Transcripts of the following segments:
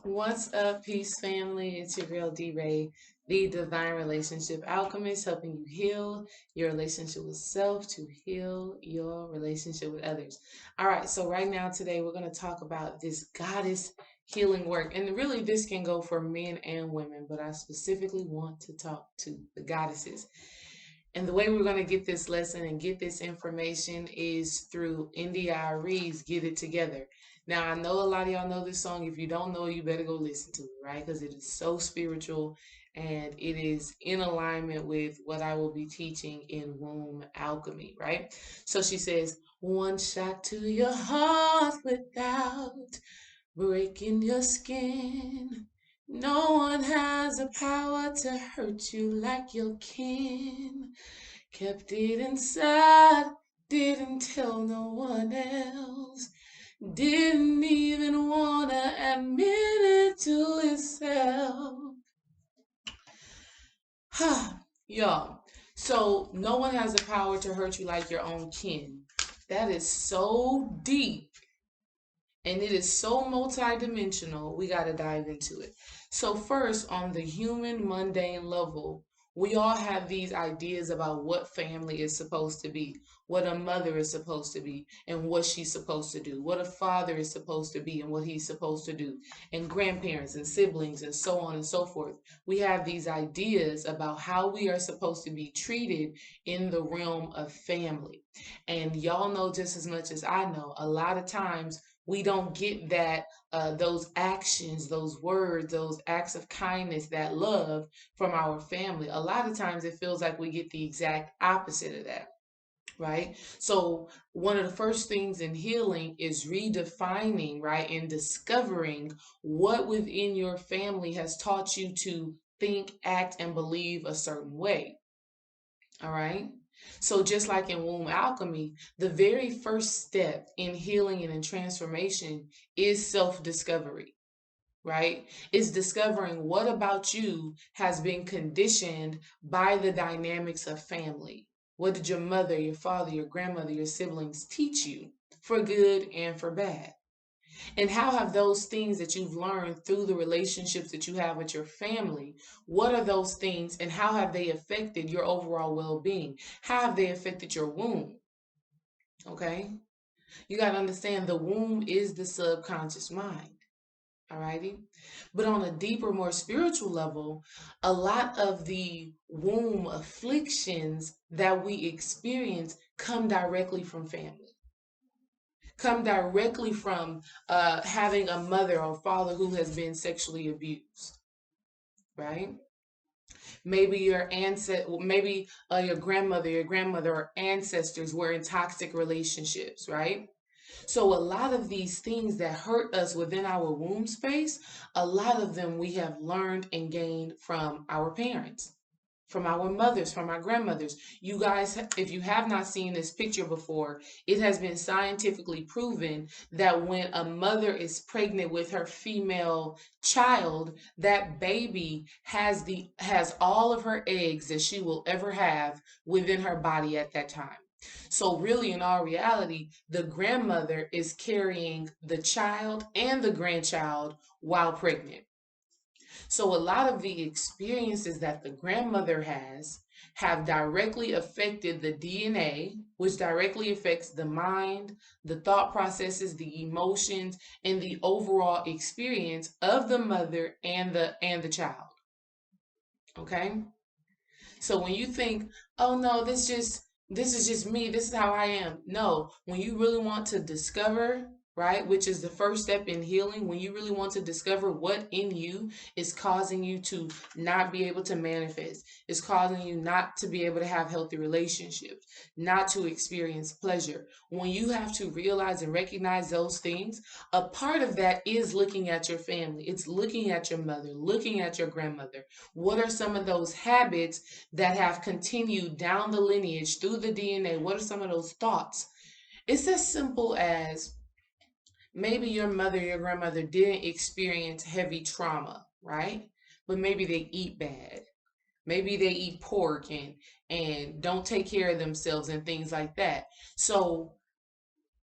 What's up, peace family? It's your girl D-Ray, the Divine Relationship Alchemist, helping you heal your relationship with self to heal your relationship with others. All right, so right now today we're going to talk about this goddess healing work. And really this can go for men and women, but I specifically want to talk to the goddesses. And the way we're going to get this lesson and get this information is through Arie's Get It Together. Now, I know a lot of y'all know this song. If you don't know, you better go listen to it, right? Because it is so spiritual and it is in alignment with what I will be teaching in Womb Alchemy, right? So she says, one shot to your heart without breaking your skin. No one has the power to hurt you like your kin. Kept it inside, didn't tell no one else. Didn't even wanna admit it to itself. Y'all, so no one has the power to hurt you like your own kin. That is so deep and it is so multidimensional. We got to dive into it. So first, on the human mundane level, we all have these ideas about what family is supposed to be, what a mother is supposed to be, and what she's supposed to do, what a father is supposed to be, and what he's supposed to do, and grandparents and siblings, and so on and so forth. We have these ideas about how we are supposed to be treated in the realm of family. And y'all know just as much as I know, a lot of times we don't get that those actions, those words, those acts of kindness, that love from our family. A lot of times it feels like we get the exact opposite of that, right? So one of the first things in healing is redefining, right, and discovering what within your family has taught you to think, act, and believe a certain way. All right. So just like in womb alchemy, the very first step in healing and in transformation is self-discovery, right? It's discovering what about you has been conditioned by the dynamics of family. What did your mother, your father, your grandmother, your siblings teach you for good and for bad? And how have those things that you've learned through the relationships that you have with your family, what are those things and how have they affected your overall well-being? How have they affected your womb? Okay? You got to understand the womb is the subconscious mind. Alrighty? But on a deeper, more spiritual level, a lot of the womb afflictions that we experience come directly from family, come directly from having a mother or father who has been sexually abused, right? Maybe your grandmother or ancestors were in toxic relationships, right? So a lot of these things that hurt us within our womb space, a lot of them we have learned and gained from our parents, from our mothers, from our grandmothers. You guys, if you have not seen this picture before, it has been scientifically proven that when a mother is pregnant with her female child, that baby has all of her eggs that she will ever have within her body at that time. So really, in all reality, the grandmother is carrying the child and the grandchild while pregnant. So a lot of the experiences that the grandmother has have directly affected the DNA, which directly affects the mind, the thought processes, the emotions, and the overall experience of the mother and the child. Okay? So when you think, "Oh no, this is just me, this is how I am." No, when you really want to discover, right, which is the first step in healing, when you really want to discover what in you is causing you to not be able to manifest, is causing you not to be able to have healthy relationships, not to experience pleasure. When you have to realize and recognize those things, a part of that is looking at your family. It's looking at your mother, looking at your grandmother. What are some of those habits that have continued down the lineage through the DNA? What are some of those thoughts? It's as simple as maybe your mother, your grandmother didn't experience heavy trauma, right? But maybe they eat bad. Maybe they eat pork and don't take care of themselves and things like that. So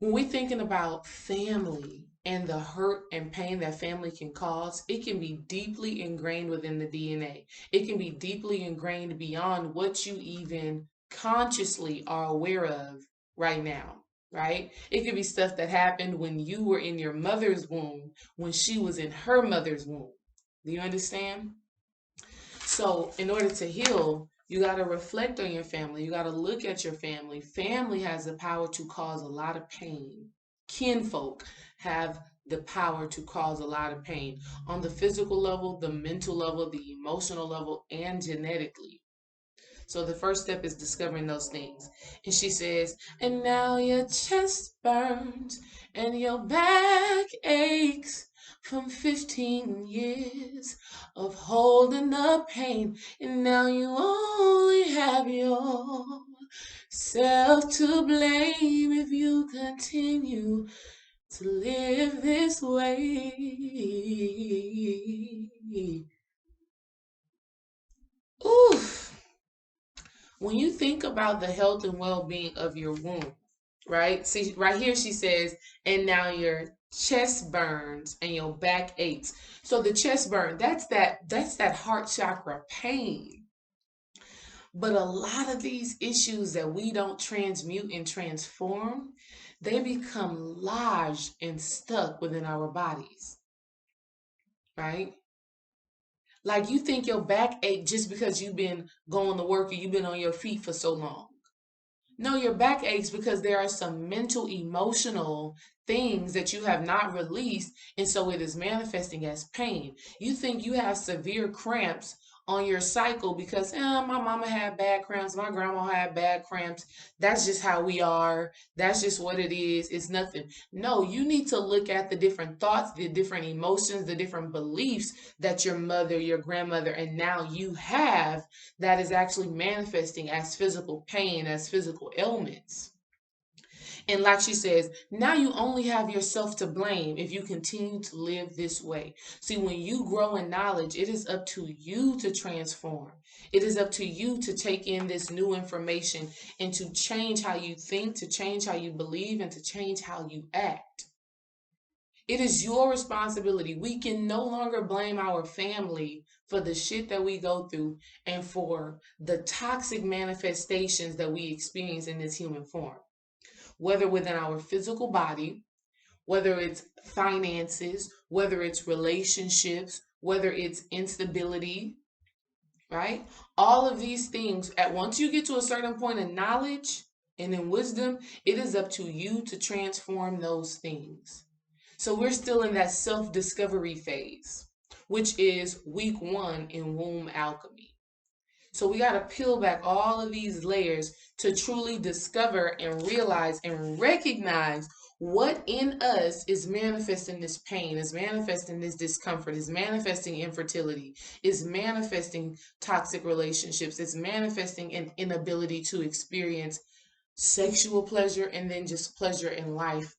when we're thinking about family, and the hurt and pain that family can cause, it can be deeply ingrained within the DNA. It can be deeply ingrained beyond what you even consciously are aware of right now, right? It could be stuff that happened when you were in your mother's womb, when she was in her mother's womb. Do you understand? So, in order to heal, you got to reflect on your family. You got to look at your family. Family has the power to cause a lot of pain. Kinfolk have the power to cause a lot of pain on the physical level, the mental level, the emotional level, and genetically. So the first step is discovering those things. And she says, and now your chest burns and your back aches from 15 years of holding the pain. And now you only have yourself to blame if you continue to live this way. Oof. When you think about the health and well-being of your womb, right? See, right here she says, and now your chest burns and your back aches. So the chest burn, that's that heart chakra pain. But a lot of these issues that we don't transmute and transform, they become lodged and stuck within our bodies, right? Like you think your back ache just because you've been going to work or you've been on your feet for so long. No, your back aches because there are some mental, emotional things that you have not released, and so it is manifesting as pain. You think you have severe cramps on your cycle because my mama had bad cramps, my grandma had bad cramps. That's just how we are. That's just what it is. It's nothing. No, you need to look at the different thoughts, the different emotions, the different beliefs that your mother, your grandmother, and now you have that is actually manifesting as physical pain, as physical ailments. And like she says, now you only have yourself to blame if you continue to live this way. See, when you grow in knowledge, it is up to you to transform. It is up to you to take in this new information and to change how you think, to change how you believe, and to change how you act. It is your responsibility. We can no longer blame our family for the shit that we go through and for the toxic manifestations that we experience in this human form, whether within our physical body, whether it's finances, whether it's relationships, whether it's instability, right? All of these things, at once you get to a certain point of knowledge and in wisdom, it is up to you to transform those things. So we're still in that self-discovery phase, which is week 1 in womb alchemy. So we got to peel back all of these layers to truly discover and realize and recognize what in us is manifesting this pain, is manifesting this discomfort, is manifesting infertility, is manifesting toxic relationships, is manifesting an inability to experience sexual pleasure and then just pleasure in life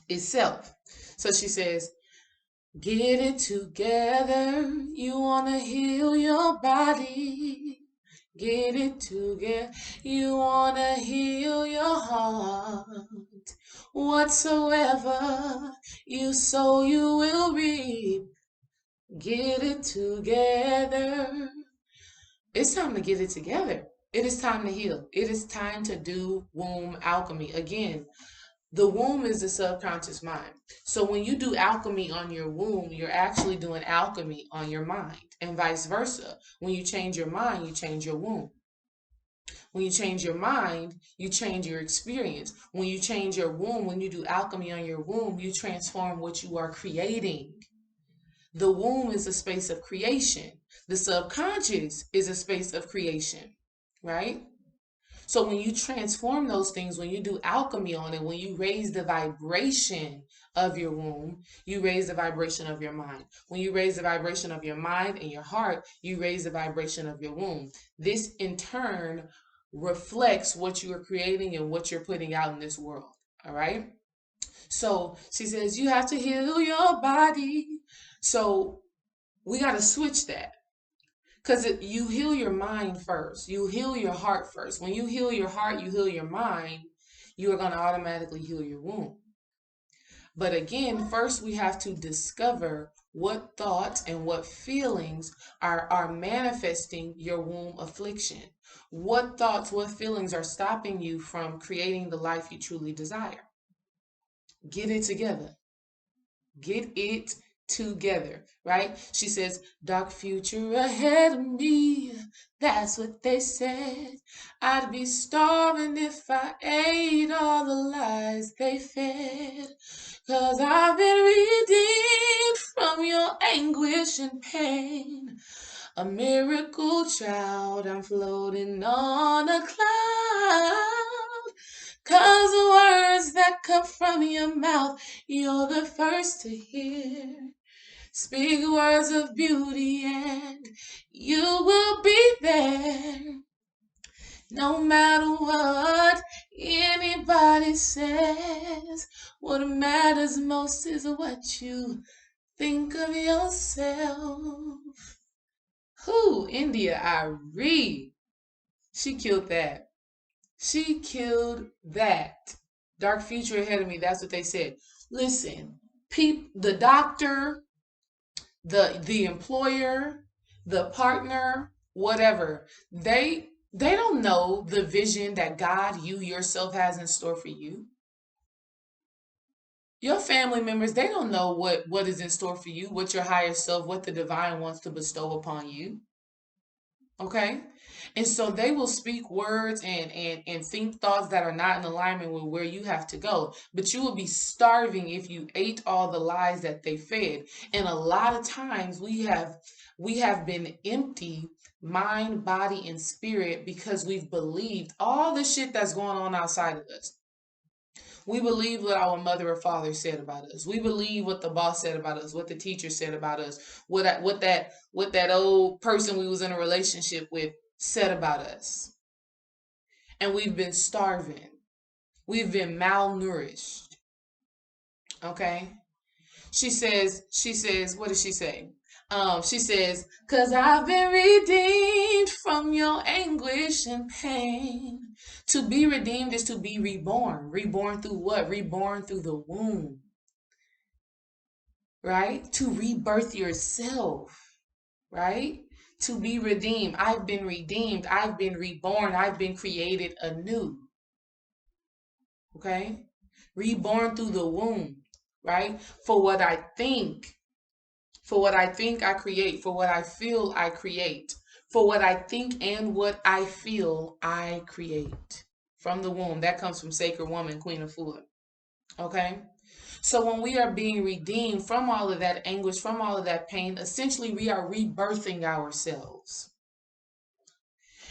itself. So she says, get it together. You want to heal your body. Get it together. You want to heal your heart. Whatsoever you sow, you will reap. Get it together. It's time to get it together. It is time to heal. It is time to do womb alchemy. Again, the womb is the subconscious mind. So when you do alchemy on your womb, you're actually doing alchemy on your mind, and vice versa. When you change your mind, you change your womb. When you change your mind, you change your experience. When you change your womb, when you do alchemy on your womb, you transform what you are creating. The womb is a space of creation. The subconscious is a space of creation, right? So when you transform those things, when you do alchemy on it, when you raise the vibration of your womb, you raise the vibration of your mind. When you raise the vibration of your mind and your heart, you raise the vibration of your womb. This in turn reflects what you are creating and what you're putting out in this world. All right. So she says, you have to heal your body. So we got to switch that. Because you heal your mind first. You heal your heart first. When you heal your heart, you heal your mind, you are going to automatically heal your womb. But again, first we have to discover what thoughts and what feelings are manifesting your womb affliction. What thoughts, what feelings are stopping you from creating the life you truly desire? Get it together. Get it together, right? She says, dark future ahead of me. That's what they said. I'd be starving if I ate all the lies they fed. 'Cause I've been redeemed from your anguish and pain. A miracle child, I'm floating on a cloud. 'Cause the words that come from your mouth, you're the first to hear. Speak words of beauty and you will be there. No matter what anybody says, what matters most is what you think of yourself. Who? India Arie. She killed that. She killed that. Dark future ahead of me. That's what they said. Listen, the doctor, the employer, the partner, whatever, they don't know the vision that God, you yourself, has in store for you. Your family members, they don't know what is in store for you, what your higher self, what the divine wants to bestow upon you. Okay? And so they will speak words and think thoughts that are not in alignment with where you have to go. But you will be starving if you ate all the lies that they fed. And a lot of times we have been empty, mind, body, and spirit, because we've believed all the shit that's going on outside of us. We believe what our mother or father said about us. We believe what the boss said about us, what the teacher said about us, what that old person we was in a relationship with said about us. And we've been starving. We've been malnourished. Okay? She says, what does she say? She says, 'cause I've been redeemed from your anguish and pain. To be redeemed is to be reborn. Reborn through what? Reborn through the womb. Right? To rebirth yourself. Right? To be redeemed. I've been redeemed. I've been reborn. I've been created anew. Okay? Reborn through the womb. Right? For what I think. For what I think, I create. For what I feel, I create. For what I think and what I feel, I create. From the womb. That comes from Sacred Woman, Queen of Food. Okay? So when we are being redeemed from all of that anguish, from all of that pain, essentially we are rebirthing ourselves.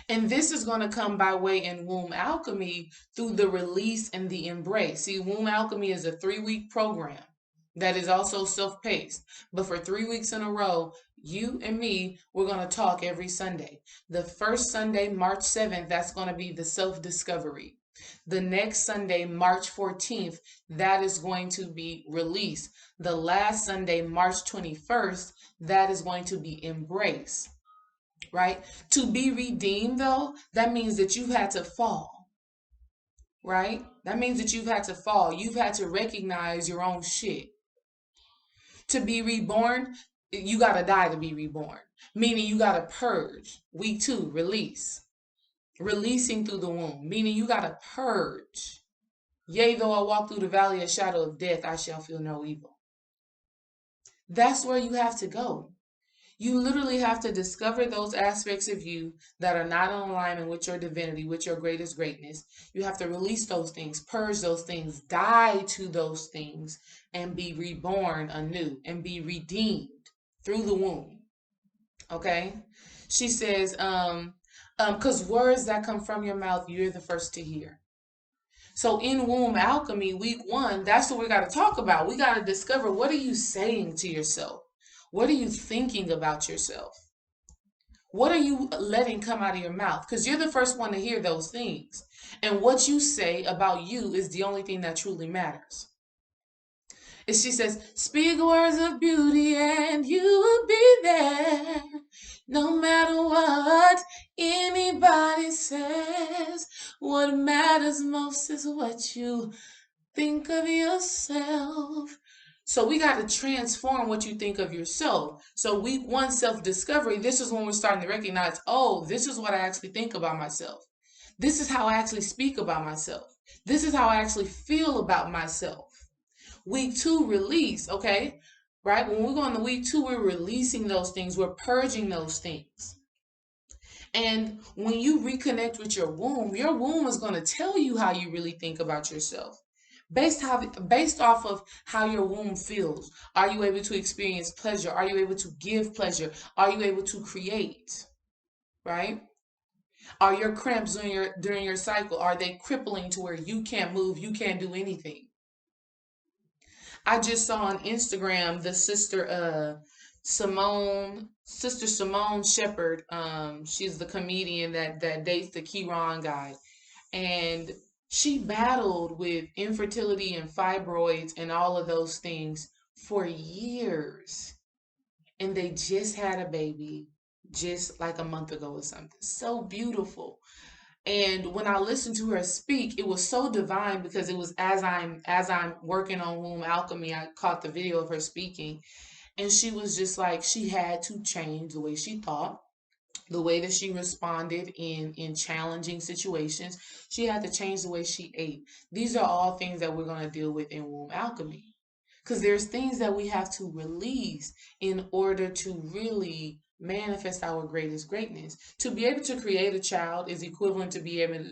And this is going to come by way in Womb Alchemy through the release and the embrace. See, Womb Alchemy is a 3-week program that is also self-paced. But for 3 weeks in a row, you and me, we're going to talk every Sunday. The first Sunday, March 7th, that's going to be the self-discovery. The next Sunday, March 14th, that is going to be release. The last Sunday, March 21st, that is going to be embrace. Right? To be redeemed, though, that means that you've had to fall. Right? That means that you've had to fall. You've had to recognize your own shit. To be reborn, you got to die to be reborn. Meaning you got to purge. Week 2, release. Releasing through the womb. Meaning you got to purge. Yea, though I walk through the valley of shadow of death, I shall feel no evil. That's where you have to go. You literally have to discover those aspects of you that are not in alignment with your divinity, with your greatest greatness. You have to release those things, purge those things, die to those things, and be reborn anew and be redeemed through the womb. Okay? She says, because words that come from your mouth, you're the first to hear. So in Womb Alchemy, week 1, that's what we got to talk about. We got to discover, what are you saying to yourself? What are you thinking about yourself? What are you letting come out of your mouth? Because you're the first one to hear those things. And what you say about you is the only thing that truly matters. And she says, speak words of beauty and you will be there. No matter what anybody says, what matters most is what you think of yourself. So we got to transform what you think of yourself. So week one, self-discovery, this is when we're starting to recognize, oh, this is what I actually think about myself. This is how I actually speak about myself. This is how I actually feel about myself. Week two, release, okay? Right? When we go into week two, we're releasing those things. We're purging those things. And when you reconnect with your womb is going to tell you how you really think about yourself. Based off of how your womb feels. Are you able to experience pleasure? Are you able to give pleasure? Are you able to create? Right? Are your cramps during your cycle, are they crippling to where you can't move, you can't do anything? I just saw on Instagram the sister Simone Shepherd. She's the comedian that dates the Kieran guy, and she battled with infertility and fibroids and all of those things for years, and they just had a baby just like a month ago or something. So beautiful. And when I listened to her speak, it was so divine because it was as I'm working on womb alchemy, I caught the video of her speaking, and she was just like she had to change the way she thought, the way that she responded in challenging situations. She had to change the way she ate. These are all things that we're going to deal with in womb alchemy. Because there's things that we have to release in order to really manifest our greatest greatness. To be able to create a child is equivalent to be able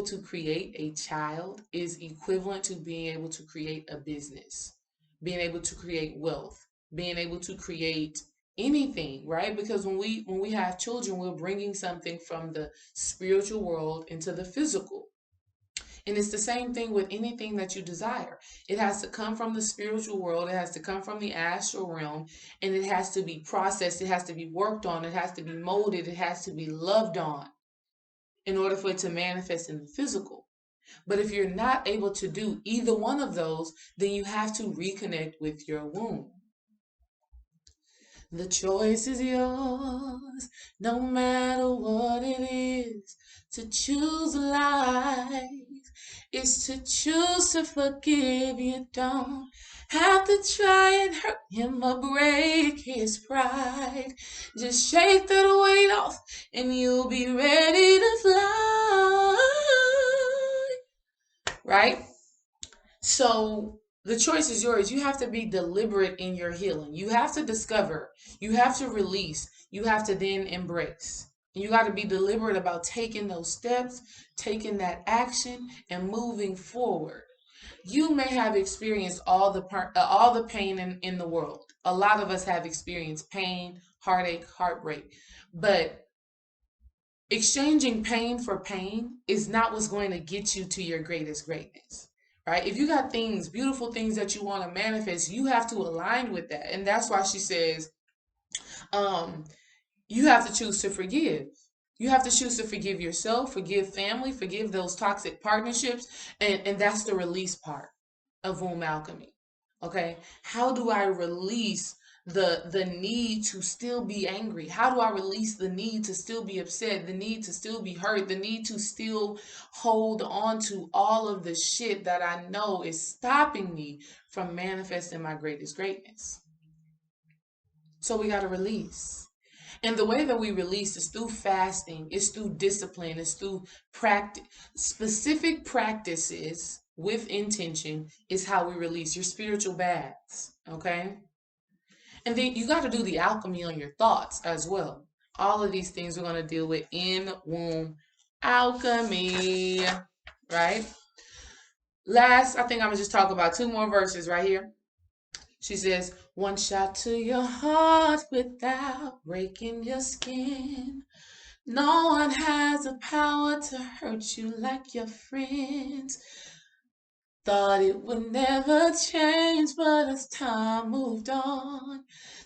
to create a child is equivalent to being able to create a business, being able to create wealth, being able to create anything, right? Because when we have children, we're bringing something from the spiritual world into the physical. And it's the same thing with anything that you desire. It has to come from the spiritual world, it has to come from the astral realm, and it has to be processed, it has to be worked on, it has to be molded, it has to be loved on in order for it to manifest in the physical. But if you're not able to do either one of those, then you have to reconnect with your womb. The choice is yours, no matter what it is. To choose life is to choose to forgive. You don't have to try and hurt him or break his pride. Just shake that weight off and you'll be ready to fly. Right? So the choice is yours. You have to be deliberate in your healing. You have to discover, you have to release, you have to then embrace. You got to be deliberate about taking those steps, taking that action, and moving forward. You may have experienced all the pain in the world. A lot of us have experienced pain, heartache, heartbreak, but exchanging pain for pain is not what's going to get you to your greatest greatness. Right? If you got things, beautiful things that you want to manifest, you have to align with that. And that's why she says, you have to choose to forgive. You have to choose to forgive yourself, forgive family, forgive those toxic partnerships. And that's the release part of womb alchemy. Okay? How do I release the need to still be angry? How do I release the need to still be upset, the need to still be hurt, the need to still hold on to all of the shit that I know is stopping me from manifesting my greatest greatness? So we got to release. And the way that we release is through fasting, it's through discipline, it's through practice, specific practices with intention is how we release your spiritual baths. Okay. And then you got to do the alchemy on your thoughts as well. All of these things we're going to deal with in womb alchemy, right? Last, I think I'm going to just talk about two more verses right here. She says, one shot to your heart without breaking your skin. No one has the power to hurt you like your friends. Thought it would never change, but as time moved on,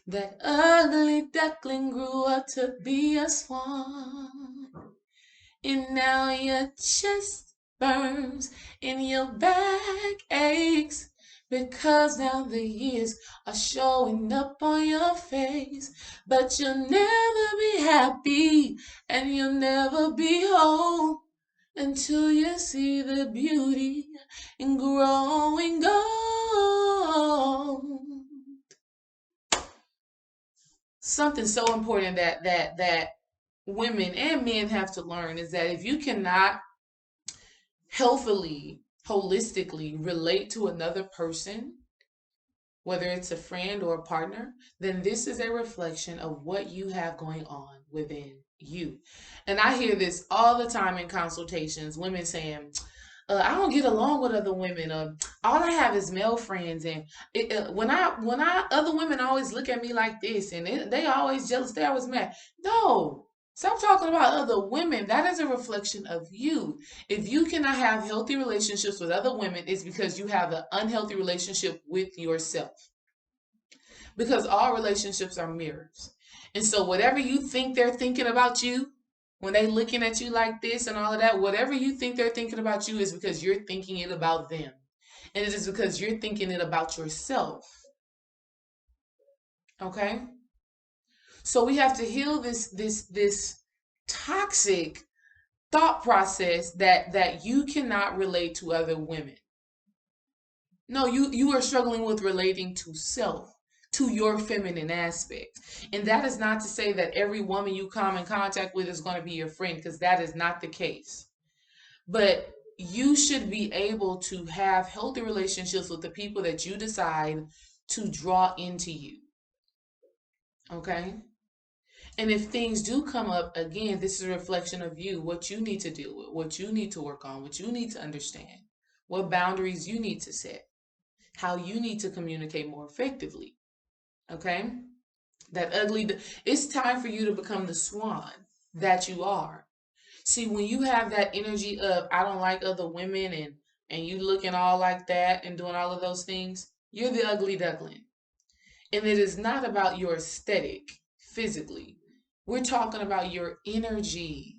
that ugly duckling grew up to be a swan. And now your chest burns and your back aches, because now the years are showing up on your face. But you'll never be happy and you'll never be whole until you see the beauty in growing old. Something so important that women and men have to learn is that if you cannot healthily, holistically relate to another person, whether it's a friend or a partner, then this is a reflection of what you have going on within you. And I hear this all the time in consultations, women saying, I don't get along with other women. All I have is male friends, and when I other women always look at me like this, and they always jealous. They always mad. No, stop talking about other women. That is a reflection of you. If you cannot have healthy relationships with other women, it's because you have an unhealthy relationship with yourself. Because all relationships are mirrors, and so whatever you think they're thinking about you, when they looking at you like this and all of that, whatever you think they're thinking about you is because you're thinking it about them. And it is because you're thinking it about yourself. Okay? So we have to heal this toxic thought process that you cannot relate to other women. No, you are struggling with relating to self, to your feminine aspect. And that is not to say that every woman you come in contact with is going to be your friend, because that is not the case. But you should be able to have healthy relationships with the people that you decide to draw into you. Okay? And if things do come up, again, this is a reflection of you, what you need to deal with, what you need to work on, what you need to understand, what boundaries you need to set, how you need to communicate more effectively. Okay? It's time for you to become the swan that you are. See, when you have that energy of I don't like other women, and you looking all like that and doing all of those things, you're the ugly duckling. And it is not about your aesthetic physically. We're talking about your energy.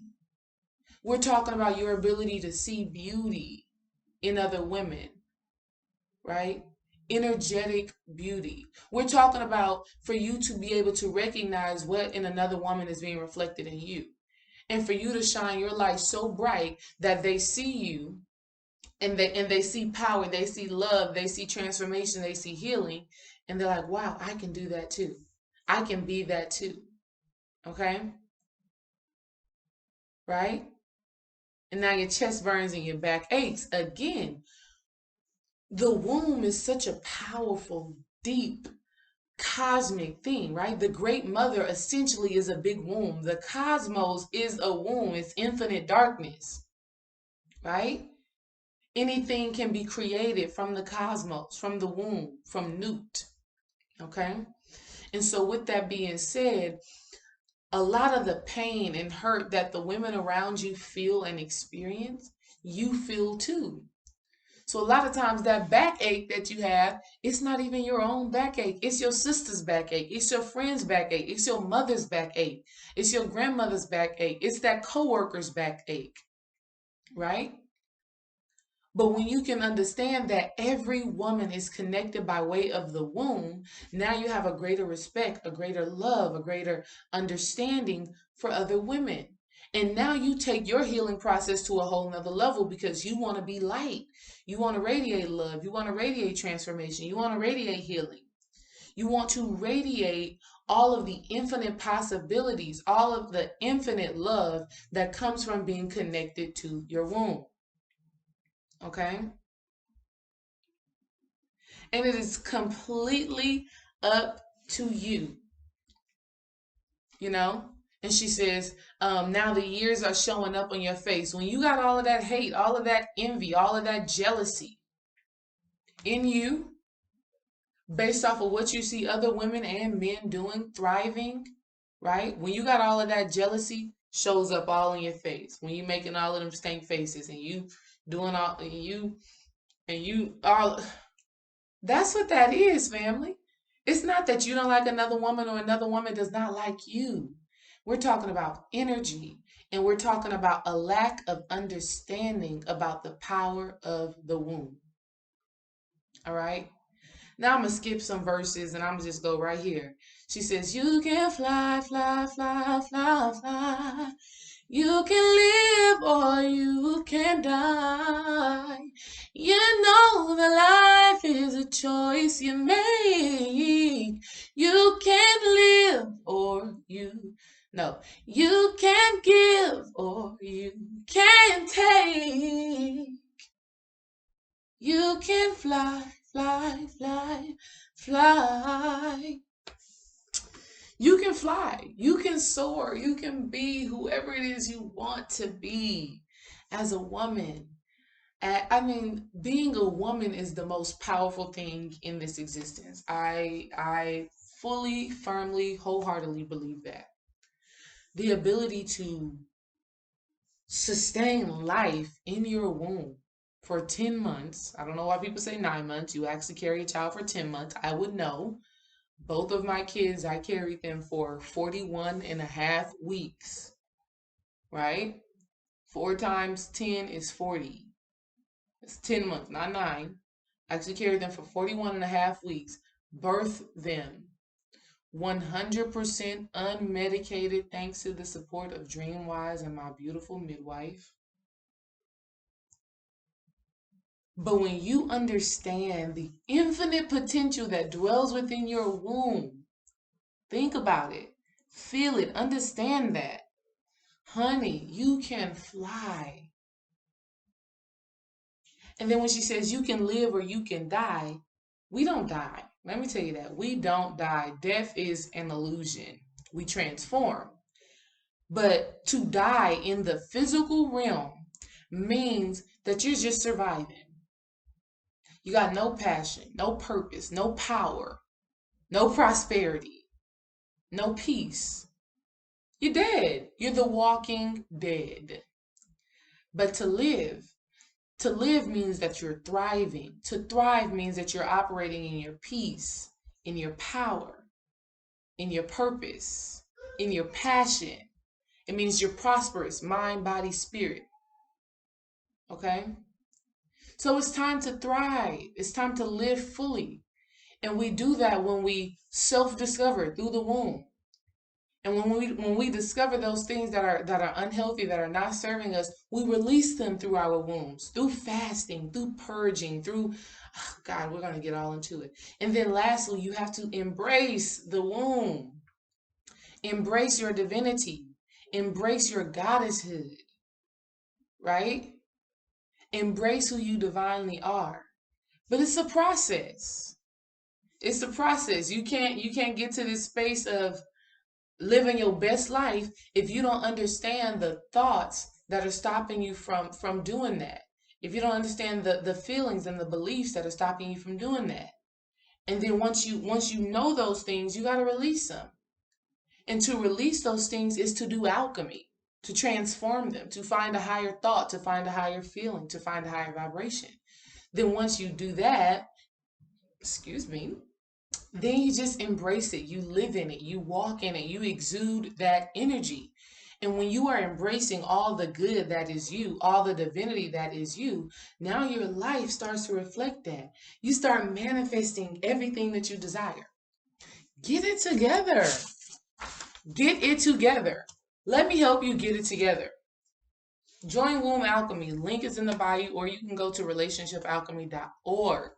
We're talking about your ability to see beauty in other women, right? Energetic beauty. We're talking about for you to be able to recognize what in another woman is being reflected in you. And for you to shine your light so bright that they see you, and they see power, they see love, they see transformation, they see healing, and they're like, wow, I can do that too. I can be that too. Okay? Right? And now your chest burns and your back aches. Again, the womb is such a powerful, deep, cosmic thing, right? The great mother essentially is a big womb. The cosmos is a womb. It's infinite darkness, right? Anything can be created from the cosmos, from the womb, from Newt. Okay? And so, with that being said, a lot of the pain and hurt that the women around you feel and experience, you feel too. So, a lot of times, that backache that you have, it's not even your own backache. It's your sister's backache. It's your friend's backache. It's your mother's backache. It's your grandmother's backache. It's that coworker's backache, right? But when you can understand that every woman is connected by way of the womb, now you have a greater respect, a greater love, a greater understanding for other women. And now you take your healing process to a whole nother level because you want to be light. You want to radiate love. You want to radiate transformation. You want to radiate healing. You want to radiate all of the infinite possibilities, all of the infinite love that comes from being connected to your womb. Okay? And it is completely up to you, you know? And she says, now the years are showing up on your face. When you got all of that hate, all of that envy, all of that jealousy in you, based off of what you see other women and men doing, thriving, right? When you got all of that jealousy, shows up all in your face. When you making all of them stank faces and you doing all, and you all, that's what that is, family. It's not that you don't like another woman or another woman does not like you. We're talking about energy, and we're talking about a lack of understanding about the power of the womb. All right? Now I'm going to skip some verses and I'm going to just go right here. She says, you can fly, fly, fly, fly, fly. You can live or you can die. You know that life is a choice you make. You can live or you can give or you can take. You can fly, fly, fly, fly. You can fly, you can soar, you can be whoever it is you want to be as a woman. I mean, being a woman is the most powerful thing in this existence. I fully, firmly, wholeheartedly believe that. The ability to sustain life in your womb for 10 months. I don't know why people say 9 months. You actually carry a child for 10 months. I would know. Both of my kids, I carried them for 41 and a half weeks, right? 4 times 10 is 40. It's 10 months, not 9. I actually carried them for 41 and a half weeks. Birth them 100% unmedicated thanks to the support of DreamWise and my beautiful midwife. But when you understand the infinite potential that dwells within your womb, think about it, feel it, understand that. Honey, you can fly. And then when she says you can live or you can die, we don't die. Let me tell you that. We don't die. Death is an illusion. We transform. But to die in the physical realm means that you're just surviving. You got no passion, no purpose, no power, no prosperity, no peace. You're dead. You're the walking dead. But to live means that you're thriving. To thrive means that you're operating in your peace, in your power, in your purpose, in your passion. It means you're prosperous, mind, body, spirit. Okay? So it's time to thrive. It's time to live fully. And we do that when we self-discover through the womb. And when we discover those things that are unhealthy, that are not serving us, we release them through our wombs, through fasting, through purging, through God, we're gonna get all into it. And then lastly, you have to embrace the womb. Embrace your divinity. Embrace your goddesshood, right? Embrace who you divinely are. But it's a process. It's a process. You can't get to this space of living your best life if you don't understand the thoughts that are stopping you from doing that. If you don't understand the feelings and the beliefs that are stopping you from doing that. And then once you know those things, you got to release them. And to release those things is to do alchemy, to transform them, to find a higher thought, to find a higher feeling, to find a higher vibration. Then once you do that, excuse me, then you just embrace it. You live in it. You walk in it. You exude that energy. And when you are embracing all the good that is you, all the divinity that is you, now your life starts to reflect that. You start manifesting everything that you desire. Get it together. Get it together. Let me help you get it together. Join Womb Alchemy. Link is in the bio, or you can go to relationshipalchemy.org.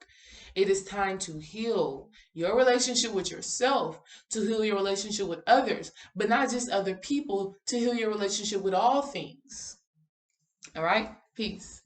It is time to heal your relationship with yourself, to heal your relationship with others, but not just other people, to heal your relationship with all things. All right? Peace.